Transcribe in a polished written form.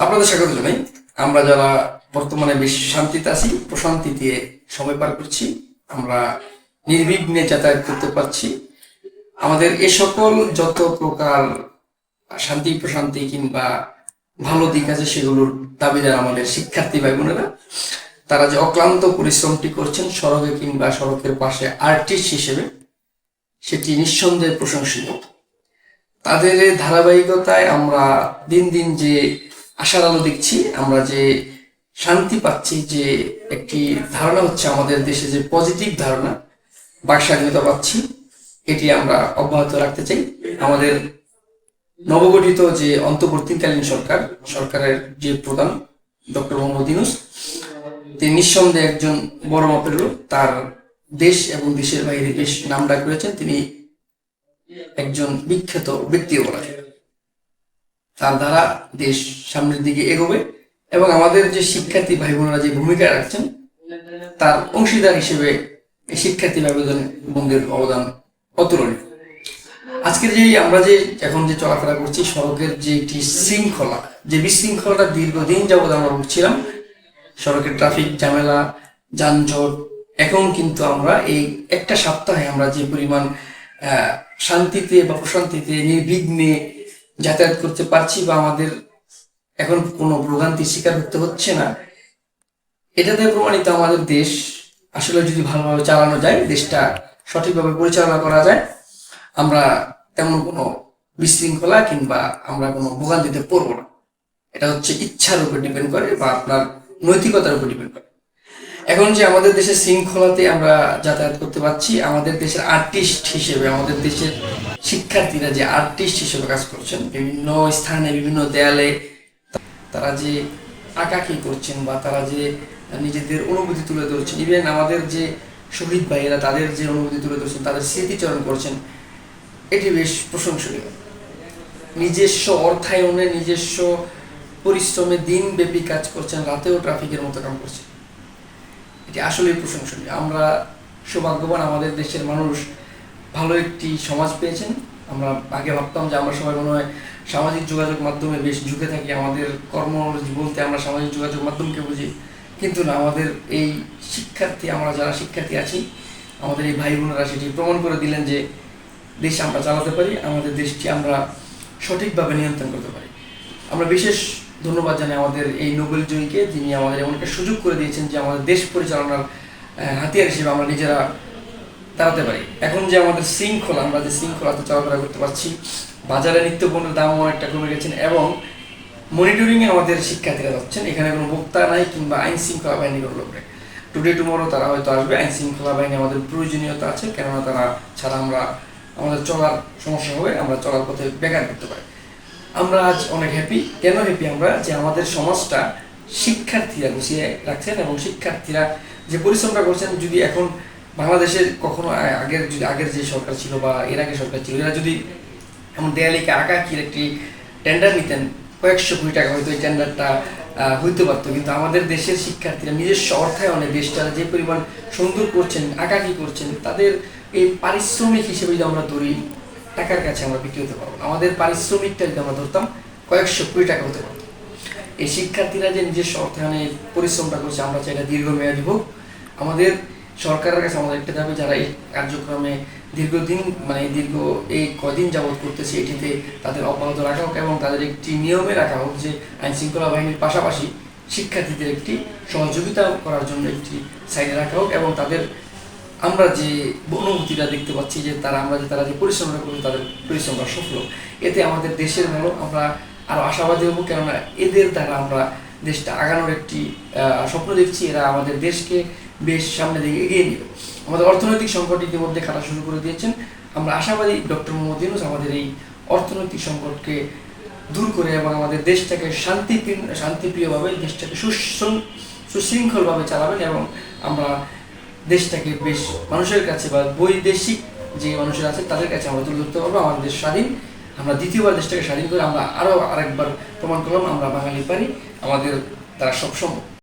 আপনাদের স্বাগত জানাই। আমরা যারা বর্তমানে বেশ শান্তিতে আছি, প্রশান্তিতে সময় পার করছি, আমরা নির্বিঘ্নে যাতায়াত করতে পারছি। আমাদের এ সকল যত প্রকার শান্তি প্রশান্তি কিংবা ভালো দিক আছে সেগুলোর দাবিদার আমাদের শিক্ষার্থী ভাই বোনেরা। তারা যে অক্লান্ত পরিশ্রমটি করছেন সড়কে কিংবা সড়কের পাশে আর্টিস্ট হিসেবে, সেটি নিঃসন্দেহে প্রশংসনীয়। তাদের এই ধারাবাহিকতায় আমরা দিন দিন যে আশার আলো দেখছি, আমরা যে শান্তি পাচ্ছি, যে একটি ধারণা হচ্ছে আমাদের দেশে যে পজিটিভ ধারণা, বাক স্বাধীনতা পাচ্ছি, এটি আমরা অব্যাহত রাখতে চাই। আমাদের নবগঠিত যে অন্তর্বর্তীকালীন সরকারের যে প্রধান ডক্টর মোহাম্মদ ইউনূস, তিনি নিঃসন্দেহে একজন বড় মাপের লোক। তার দেশ এবং দেশের বাইরে বেশ নামডাক রয়েছেন। তিনি একজন বিখ্যাত ব্যক্তিও বলা যায়। তার দ্বারা দেশ সামনের দিকে এগোবে এবং আমাদের যে শিক্ষার্থী ভাই বোনেরা যে ভূমিকা রাখছেন, তার অংশীদার হিসেবে এই শিক্ষার্থী ভাই বোনদের অবদান অতুলনীয়। আজকের যে আমরা যে এখন যে চলাফেরা করছি, সড়কের যে একটি শৃঙ্খলা, যে বিশৃঙ্খলাটা দীর্ঘদিন যাবৎ আমরা ভুগছিলাম, সড়কের ট্রাফিক ঝামেলা, যানজট, এখন কিন্তু আমরা এই একটা সপ্তাহে আমরা যে পরিমাণ শান্তিতে বা প্রশান্তিতে নির্বিঘ্নে যাতায়াত করতে পারছি বা আমাদের এখন কোনো ভোগান্তির শিকার হতে হচ্ছে না, এটাতে প্রমাণিত আমাদের দেশ আসলে যদি ভালোভাবে চালানো যায়, দেশটা সঠিকভাবে পরিচালনা করা যায়, আমরা তেমন কোনো বিশৃঙ্খলা কিংবা আমরা কোনো ভোগান্তিতে পড়বো না। এটা হচ্ছে ইচ্ছার উপর ডিপেন্ড করে বা আপনার নৈতিকতার উপর ডিপেন্ড করে। এখন যে আমাদের দেশের শৃঙ্খলাতে আমরা যাতায়াত করতে পারছি, আমাদের দেশের আর্টিস্ট হিসেবে, আমাদের দেশের শিক্ষার্থীরা যে আর্টিস্ট হিসেবে কাজ করছেন, বিভিন্ন স্থানে বিভিন্ন দেয়ালে তারা যে আঁকাকি করছেন বা তারা যে নিজেদের অনুভূতি তুলে ধরছেন, ইভেন আমাদের যে শহীদ ভাইয়েরা তাদের যে অনুভূতি তুলে ধরছেন, তাদের স্মৃতিচারণ করছেন, এটি বেশ প্রশংসনীয়। নিজস্ব অর্থায়নে, নিজস্ব পরিশ্রমে দিনব্যাপী কাজ করছেন, রাতেও ট্রাফিকের মতো কাম করছেন, এটি আসলেই প্রশংসনীয়। আমরা সৌভাগ্যবান, আমাদের দেশের মানুষ ভালো একটি সমাজ পেয়েছেন। আমরা আগে ভাবতাম যে আমরা সবাই মনে হয় সামাজিক যোগাযোগ মাধ্যমে বেশ ঝুঁকে থাকি, আমাদের কর্ম বলতে আমরা সামাজিক যোগাযোগ মাধ্যমকে বুঝি, কিন্তু না, আমাদের এই শিক্ষার্থী, আমরা যারা শিক্ষার্থী আছি, আমাদের এই ভাই বোনেরা সেটি প্রমাণ করে দিলেন যে দেশ আমরা চালাতে পারি, আমাদের দেশটি আমরা সঠিকভাবে নিয়ন্ত্রণ করতে পারি। আমরা বিশেষ ধন্যবাদ জানাই আমাদের এই নোবেল জয়ীকে, যিনি আমাদের এমন একটা সুযোগ করে দিয়েছেন যে আমাদের দেশ পরিচালনার হাতিয়ার হিসেবে আমরা নিজেরা দাঁড়াতে পারি। এখন যে আমাদের শৃঙ্খলা, আমরা যে শৃঙ্খলাতে চলাফেরা করতে পারছি, বাজারে নিত্য পণ্যের দাম অনেকটা কমে গেছেন এবং মনিটরিংয়ে আমাদের শিক্ষার্থীরা যাচ্ছেন। এখানে কোনো বক্তা নাই কিংবা আইন শৃঙ্খলা বাহিনী কোনো লোক নেই। টুডে টুমোরো তারা হয়তো আসবে। আইন শৃঙ্খলা বাহিনী আমাদের প্রয়োজনীয়তা আছে, কেননা তারা ছাড়া আমাদের চলার সমস্যা হবে, আমরা চলার পথে ব্যাঘাত করতে পারি। আমরা আজ অনেক হ্যাপি। কেন হ্যাপি আমরা? যে আমাদের সমাজটা শিক্ষার্থীরা গুছিয়ে রাখছেন এবং শিক্ষার্থীরা যে পরিশ্রমটা করছেন। যদি এখন বাংলাদেশের কখনো আগের যে সরকার ছিল বা এর আগে সরকার ছিল, এরা যদি এমন দেয়ালিকে আঁকাকির একটি টেন্ডার নিতেন, কয়েকশো কোটি টাকা হয়তো এই টেন্ডারটা হইতে পারতো। কিন্তু আমাদের দেশের শিক্ষার্থীরা নিজস্ব অর্থায়নে দেশটা যে পরিমাণ সুন্দর করছেন, আঁকাকি করছেন, তাদের এই পারিশ্রমিক হিসেবে যদি আমরা ধরি, টাকার কাছে আমরা বিক্রি হতে পারবো। আমাদের পারিশ্রমিকটা যদি আমরা ধরতাম, কয়েকশো কোটি টাকা হতে পারতো। এই শিক্ষার্থীরা যে নিজস্ব অর্থায়নে পরিশ্রমটা করছে, আমরা চাই এটা দীর্ঘমেয়াদী হোক। আমাদের সরকারের কাছে আমাদের একটা দাবি, যারা এই কার্যক্রমে দীর্ঘদিন এই কদিন যাবৎ করতেছে, এটিতে তাদের অব্যাহত রাখা হোক এবং তাদের একটি নিয়মে রাখা হোক যে আইন শৃঙ্খলা বাহিনীর পাশাপাশি শিক্ষার্থীদের একটি সহযোগিতা করার জন্য একটি সাইডে রাখা হোক এবং তাদের আমরা যে অনুভূতিটা দেখতে পাচ্ছি যে তারা যে পরিশ্রমটা করছে, তাদের পরিশ্রমটা সফল, এতে আমাদের দেশের ভালো, আমরা আরো আশাবাদী হবো। কেননা এদের দ্বারা আমরা দেশটা আগানোর একটি স্বপ্ন দেখছি। এরা আমাদের দেশকে বেশ সামনে দিকে এগিয়ে নেবে। আমাদের অর্থনৈতিক সংকট ইতিমধ্যে খাটা শুরু করে দিয়েছেন। আমরা আশাবাদী ডক্টর মোহাম্মদ ইউনূস আমাদের এই অর্থনৈতিক সংকটকে দূর করে এবং আমাদের দেশটাকে শান্তিপ্রিয়ভাবে, দেশটাকে সুশৃঙ্খলভাবে চালাবেন এবং আমরা দেশটাকে বেশ মানুষের কাছে বা বৈদেশিক যে মানুষেরা আছে তাদের কাছে আমরা তুলে ধরতে পারবো। আমাদের দেশ স্বাধীন, আমরা দ্বিতীয়বার দেশটাকে স্বাধীন করে আমরা আরেকবার প্রমাণ করলাম আমরা বাঙালি পারি, আমাদের দ্বারা সব সম্ভব।